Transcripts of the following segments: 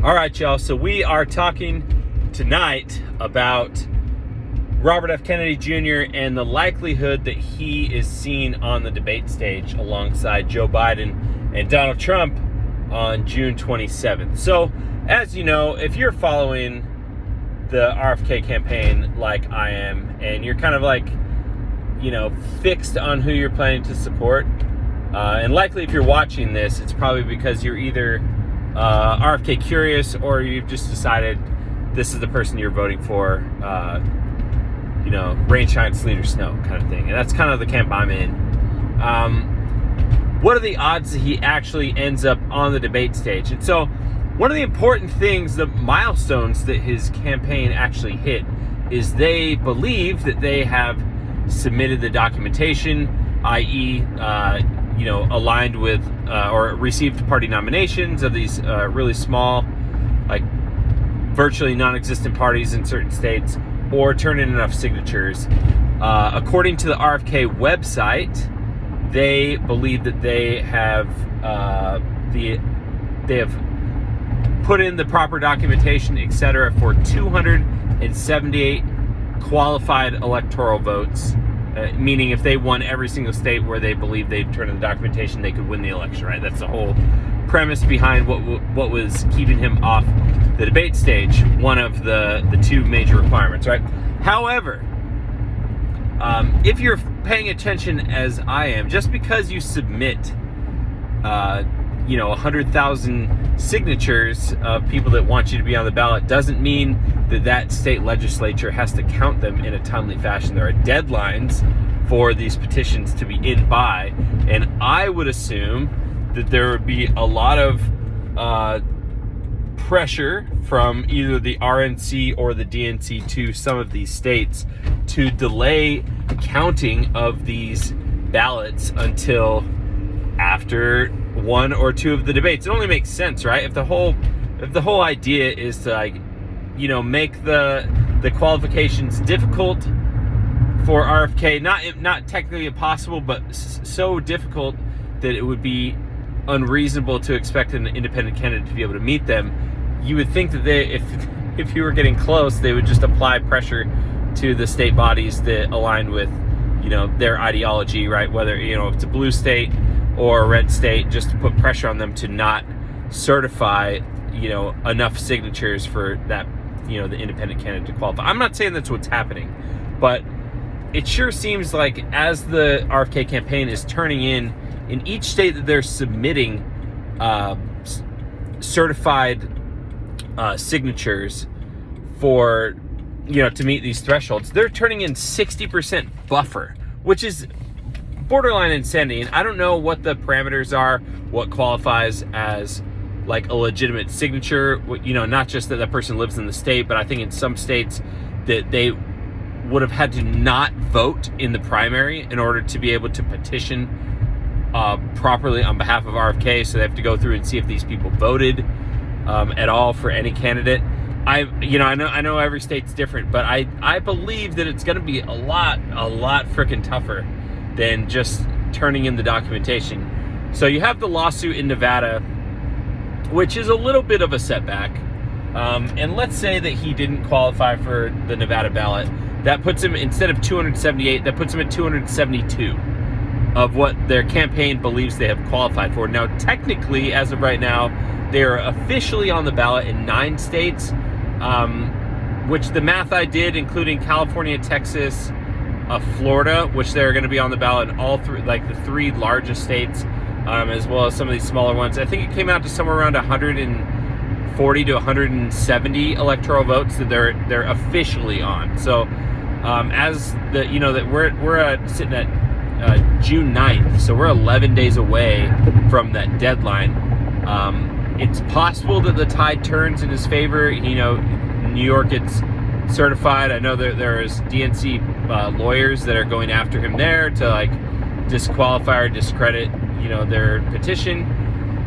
All right, y'all. So we are talking tonight about Robert F. Kennedy Jr. and the likelihood that he is seen on the debate stage alongside Joe Biden and Donald Trump on June 27th. So, as you know, if you're following the RFK campaign like I am, and you're kind of like, fixed on who you're planning to support, and likely if you're watching this, it's probably because you're either RFK curious or you've just decided this is the person you're voting for, rain, shine, sleet, or snow kind of thing. And that's kind of the camp I'm in. What are the odds that he actually ends up on the debate stage? And so one of the important things, the milestones that his campaign actually hit, is they believe that they have submitted the documentation, i.e., aligned with or received party nominations of these really small, like virtually non-existent parties in certain states, or turn in enough signatures. According to the RFK website, they believe that they have put in the proper documentation, etc., for 278 qualified electoral votes. Meaning if they won every single state where they believe they'd turn in the documentation, they could win the election, right? That's the whole premise behind what was keeping him off the debate stage, one of the two major requirements, right? However, if you're paying attention as I am, just because you submit 100,000 signatures of people that want you to be on the ballot doesn't mean that state legislature has to count them in a timely fashion. There are deadlines for these petitions to be in by, and I would assume that there would be a lot of pressure from either the RNC or the DNC to some of these states to delay counting of these ballots until after one or two of the debates. It only makes sense, right? If the whole idea is to make the qualifications difficult for RFK, not technically impossible, but so difficult that it would be unreasonable to expect an independent candidate to be able to meet them, you would think that if you were getting close, they would just apply pressure to the state bodies that align with their ideology, right? Whether if it's a blue state or a red state, just to put pressure on them to not certify enough signatures for that the independent candidate to qualify. I'm not saying that's what's happening, but it sure seems like as the RFK campaign is turning in each state that they're submitting certified signatures for to meet these thresholds, they're turning in 60% buffer, which is borderline insanity. And I don't know what the parameters are, what qualifies as like a legitimate signature, not just that person lives in the state, but I think in some states that they would have had to not vote in the primary in order to be able to petition properly on behalf of RFK. So they have to go through and see if these people voted at all for any candidate. I know every state's different, but I believe that it's going to be a lot freaking tougher than just turning in the documentation. So you have the lawsuit in Nevada, which is a little bit of a setback. And let's say that he didn't qualify for the Nevada ballot. That puts him, instead of 278, that puts him at 272 of what their campaign believes they have qualified for. Now, technically, as of right now, they are officially on the ballot in 9 states, which the math I did, including California, Texas, Florida, which they're going to be on the ballot in all three, like the 3 largest states, as well as some of these smaller ones. I think it came out to somewhere around 140 to 170 electoral votes that they're officially on. So, as the that we're sitting at June 9th, so we're 11 days away from that deadline. It's possible that the tide turns in his favor. New York gets certified. I know there's DNC lawyers that are going after him there to disqualify or discredit their petition.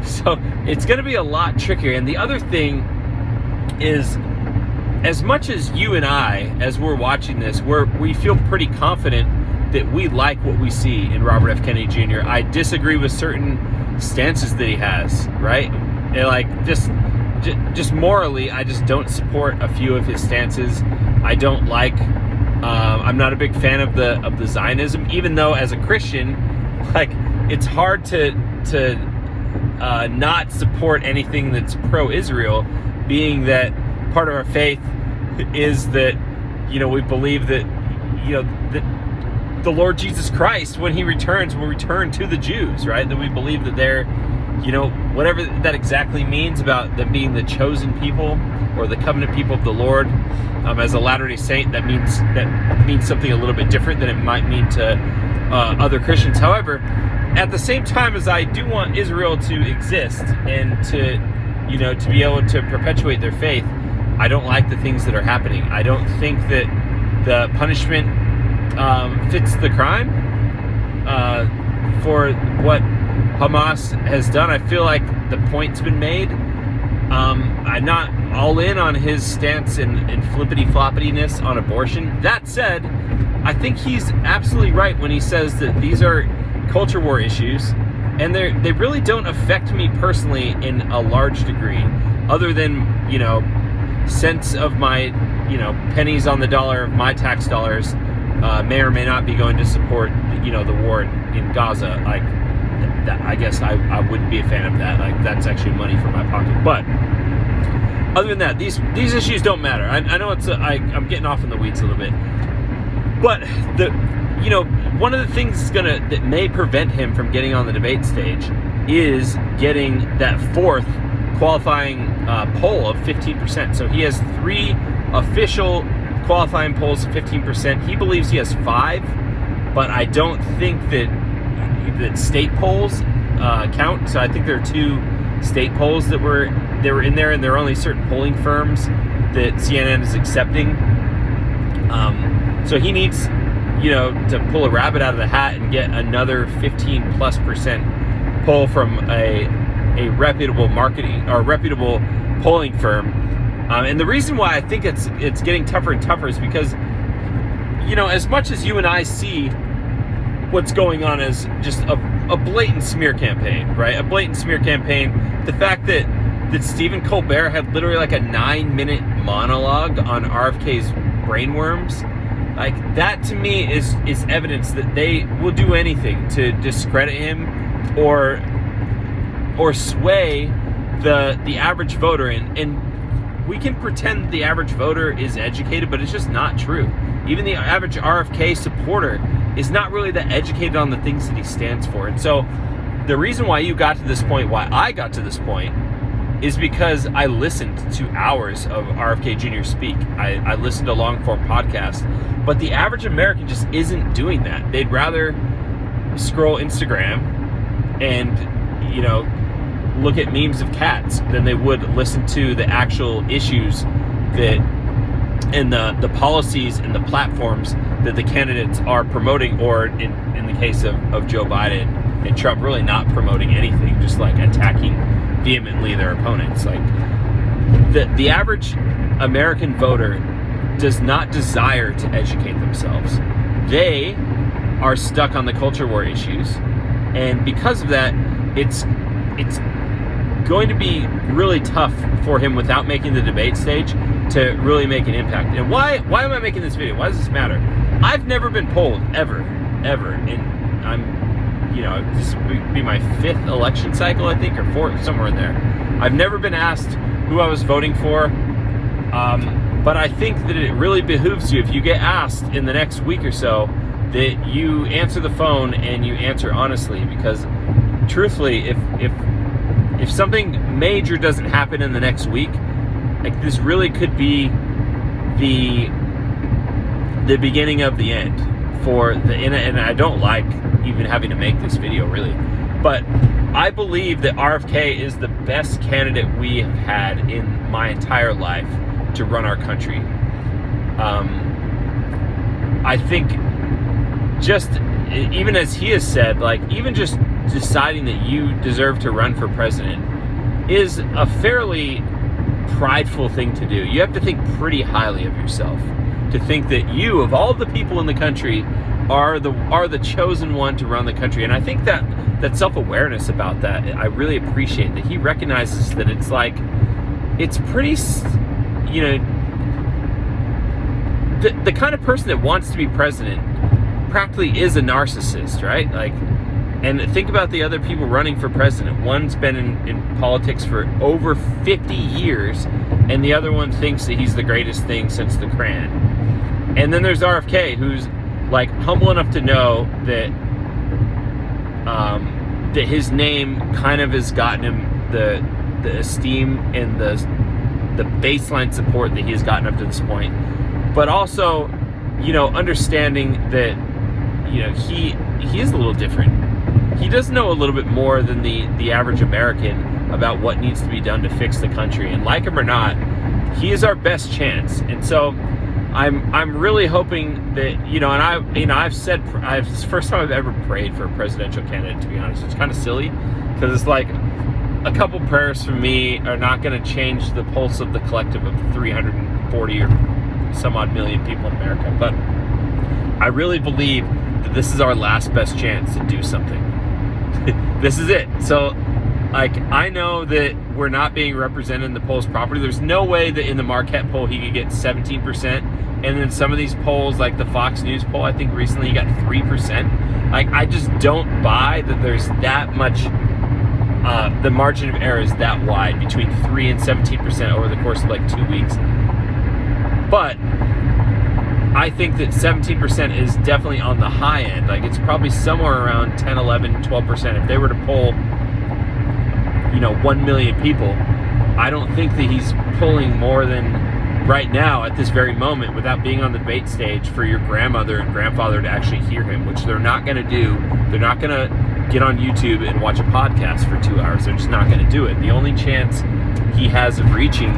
So it's going to be a lot trickier. And the other thing is, as much as you and I, as we're watching this, we feel pretty confident that we like what we see in Robert F. Kennedy Jr. I disagree with certain stances that he has, right? And just just morally, I just don't support a few of his stances. I don't like. I'm not a big fan of the Zionism, even though as a Christian, like, it's hard to not support anything that's pro-Israel, being that part of our faith is that, we believe that, that the Lord Jesus Christ, when he returns, will return to the Jews, right? That we believe that they're, whatever that exactly means about them being the chosen people or the covenant people of the Lord. As a Latter-day Saint, that means something a little bit different than it might mean to other Christians. However, at the same time as I do want Israel to exist and to be able to perpetuate their faith, I don't like the things that are happening. I don't think that the punishment fits the crime for what Hamas has done. I feel like the point's been made. I'm not all in on his stance and flippity-floppityness on abortion. That said, I think he's absolutely right when he says that these are culture war issues, and they really don't affect me personally in a large degree, other than, sense of my, pennies on the dollar of my tax dollars may or may not be going to support, the war in Gaza. Like, I guess I wouldn't be a fan of that. Like, that's actually money from my pocket. But other than that, these issues don't matter. I know I'm getting off in the weeds a little bit, but one of the things that may prevent him from getting on the debate stage is getting that fourth qualifying poll of 15%. So he has 3 official qualifying polls of 15%. He believes he has 5, but I don't think that state polls count. So I think there are 2 state polls that were in there, and there are only certain polling firms that CNN is accepting. So he needs, to pull a rabbit out of the hat and get another 15+% poll from a reputable marketing or reputable polling firm. And the reason why I think it's getting tougher and tougher is because, as much as you and I see what's going on as just a blatant smear campaign, right? A blatant smear campaign. The fact that Stephen Colbert had literally like a 9-minute monologue on RFK's brainworms, like, that to me is evidence that they will do anything to discredit him or sway the average voter. And we can pretend the average voter is educated, but it's just not true. Even the average RFK supporter is not really that educated on the things that he stands for. And so the reason why you got to this point, why I got to this point, is because I listened to hours of RFK Jr. speak. I listened to long-form podcasts, but the average American just isn't doing that. They'd rather scroll Instagram and, look at memes of cats than they would listen to the actual issues that and the policies and the platforms that the candidates are promoting, or in the case of Joe Biden and Trump, really not promoting anything, just like attacking vehemently their opponents. Like, the average American voter does not desire to educate themselves. They are stuck on the culture war issues, and because of that, it's going to be really tough for him without making the debate stage to really make an impact. And why am I making this video? Why does this matter? I've never been polled ever, and I'm, this would be my 5th election cycle, I think, or 4th, somewhere in there. I've never been asked who I was voting for, but I think that it really behooves you, if you get asked in the next week or so, that you answer the phone and you answer honestly, because truthfully, if something major doesn't happen in the next week, like, this really could be the beginning of the end for and I don't like even having to make this video, really, but I believe that RFK is the best candidate we have had in my entire life to run our country. I think, just even as he has said, like, even just deciding that you deserve to run for president is a fairly prideful thing to do. You have to think pretty highly of yourself to think that you, of all the people in the country, are the chosen one to run the country. And I think that self-awareness about that, I really appreciate that he recognizes that it's like, it's pretty, you know, the kind of person that wants to be president practically is a narcissist, right? Like, and think about the other people running for president. One's been in politics for over 50 years, and the other one thinks that he's the greatest thing since the Kran. And then there's RFK, who's like humble enough to know that that his name kind of has gotten him the esteem and the baseline support that he has gotten up to this point. But also, you know, understanding that, you know, he is a little different. He does know a little bit more than the average American about what needs to be done to fix the country. And like him or not, he is our best chance. And so I'm really hoping that, you know, and I've said, it's the first time I've ever prayed for a presidential candidate, to be honest. It's kind of silly because it's like a couple prayers from me are not going to change the pulse of the collective of 340 or some odd million people in America. But I really believe that this is our last best chance to do something. This is it. So, like, I know that we're not being represented in the polls properly. There's no way that in the Marquette poll he could get 17%. And then some of these polls, like the Fox News poll, I think recently he got 3%. Like, I just don't buy that there's that much, the margin of error is that wide between 3 and 17% over the course of like 2 weeks. But I think that 17% is definitely on the high end. Like, it's probably somewhere around 10, 11, 12%. If they were to poll, you know, 1 million people, I don't think that he's pulling more than right now at this very moment without being on the debate stage for your grandmother and grandfather to actually hear him, which they're not going to do. They're not going to get on YouTube and watch a podcast for 2 hours. They're just not going to do it. The only chance he has of reaching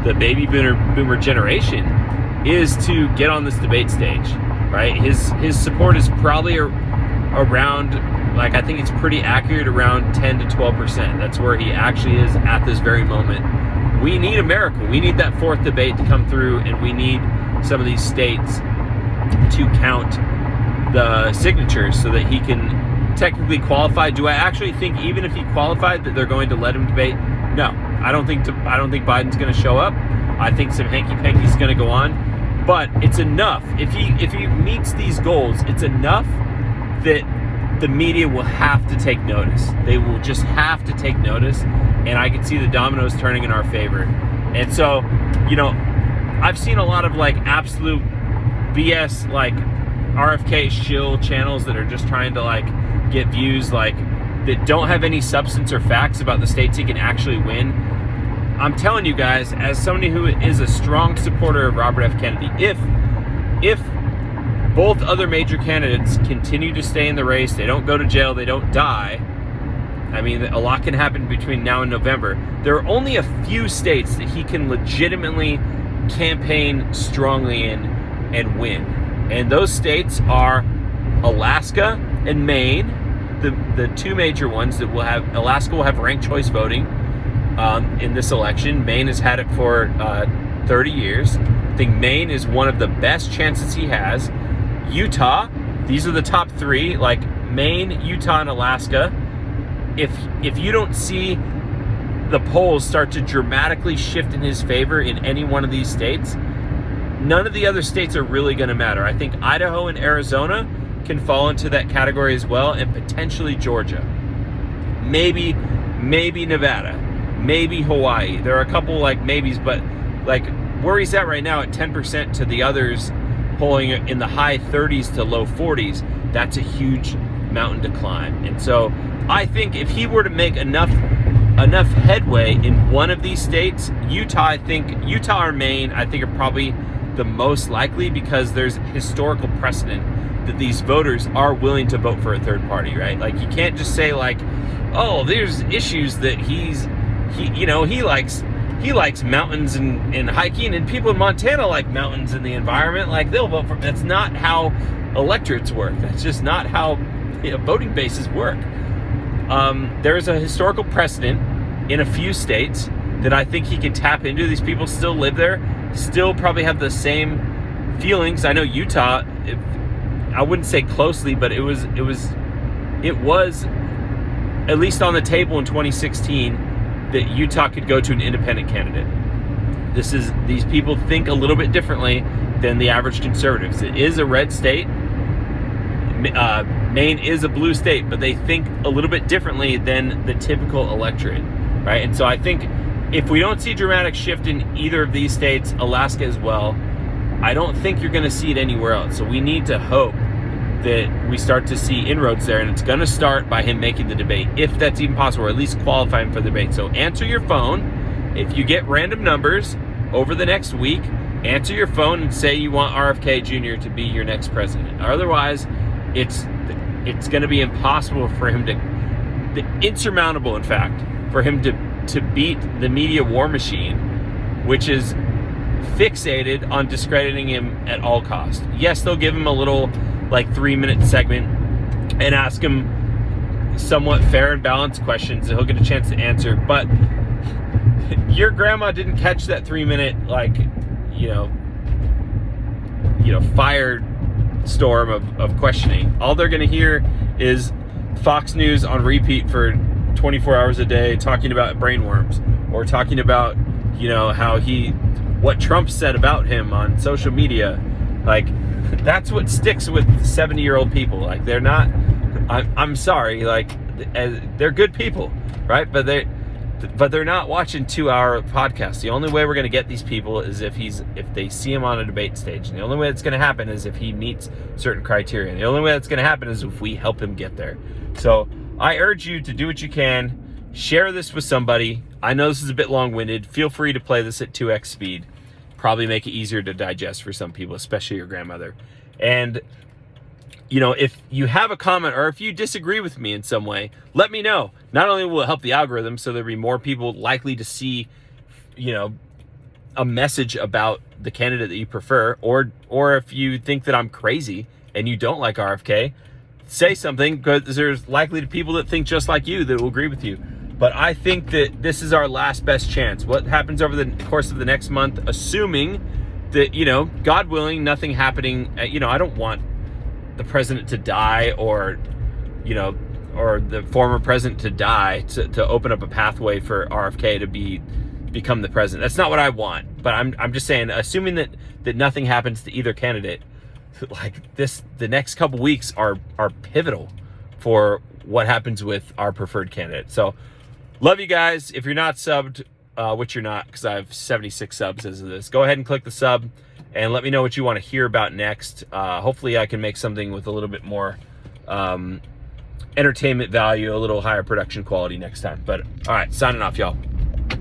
the baby boomer generation is to get on this debate stage, right? His support is probably around, like, I think it's pretty accurate, around 10 to 12%. That's where he actually is at this very moment. We need America. We need that fourth debate to come through, and we need some of these states to count the signatures so that he can technically qualify. Do I actually think even if he qualified that they're going to let him debate? No, I don't think Biden's going to show up. I think some hanky-panky's going to go on, but it's enough. If he meets these goals, it's enough that the media will have to take notice. They will just have to take notice, and I can see the dominoes turning in our favor. And so, you know, I've seen a lot of like absolute BS, like RFK shill channels that are just trying to like get views, like that don't have any substance or facts about the states he can actually win. I'm telling you guys, as somebody who is a strong supporter of Robert F. Kennedy, if both other major candidates continue to stay in the race, they don't go to jail, they don't die, I mean, a lot can happen between now and November. There are only a few states that he can legitimately campaign strongly in and win. And those states are Alaska and Maine, the two major ones that will have. Alaska will have ranked choice voting in this election. Maine has had it for 30 years. I think Maine is one of the best chances he has. Utah, these are the top three, like Maine, Utah, and Alaska. If you don't see the polls start to dramatically shift in his favor in any one of these states, none of the other states are really going to matter. I think Idaho and Arizona can fall into that category as well, and potentially Georgia. Maybe Nevada, maybe Hawaii. There are a couple like maybes, but like where he's at right now at 10% to the others polling in the high 30s to low 40s, that's a huge mountain to climb. And so I think if he were to make enough headway in one of these states, Utah or Maine, I think are probably the most likely, because there's historical precedent that these voters are willing to vote for a third party, right? Like, you can't just say like, oh, there's issues that he likes mountains and hiking, and people in Montana like mountains and the environment, like they'll vote for. That's not how electorates work. That's just not how voting bases work. There is a historical precedent in a few states that I think he could tap into. These people still live there, still probably have the same feelings. I know Utah, I wouldn't say closely, but it was at least on the table in 2016 that Utah could go to an independent candidate. These people think a little bit differently than the average conservatives. It is a red state. Maine is a blue state, but they think a little bit differently than the typical electorate, right? And so I think if we don't see dramatic shift in either of these states, Alaska as well, I don't think you're going to see it anywhere else. So we need to hope that we start to see inroads there, and it's going to start by him making the debate, if that's even possible, or at least qualifying for the debate. So answer your phone. If you get random numbers over the next week, answer your phone and say you want RFK Jr. to be your next president. Otherwise, it's going to be impossible for him insurmountable, in fact, for him to beat the media war machine, which is fixated on discrediting him at all costs. Yes, they'll give him a little 3-minute segment and ask him somewhat fair and balanced questions that he'll get a chance to answer, but your grandma didn't catch that 3-minute fire storm of questioning. All they're going to hear is Fox News on repeat for 24 hours a day talking about brainworms, or talking about what Trump said about him on social media. That's what sticks with 70-year-old people. They're not, I'm sorry, they're good people, right? But they're not watching 2-hour podcasts. The only way we're going to get these people is if they see him on a debate stage. And the only way that's going to happen is if he meets certain criteria. And the only way that's going to happen is if we help him get there. So I urge you to do what you can. Share this with somebody. I know this is a bit long-winded. Feel free to play this at 2x speed. Probably make it easier to digest for some people, especially your grandmother. And if you have a comment, or if you disagree with me in some way, let me know. Not only will it help the algorithm, so there'll be more people likely to see, a message about the candidate that you prefer, or if you think that I'm crazy and you don't like RFK, say something, because there's likely to people that think just like you that will agree with you. But I think that this is our last best chance. What happens over the course of the next month, assuming that, God willing, nothing happening, I don't want the president to die, or the former president to die, to open up a pathway for RFK to become the president. That's not what I want. But I'm just saying, assuming that nothing happens to either candidate, the next couple weeks are pivotal for what happens with our preferred candidate. So love you guys. If you're not subbed, which you're not, because I have 76 subs as of this, go ahead and click the sub and let me know what you want to hear about next. Hopefully I can make something with a little bit more entertainment value, a little higher production quality next time. But all right, signing off, y'all.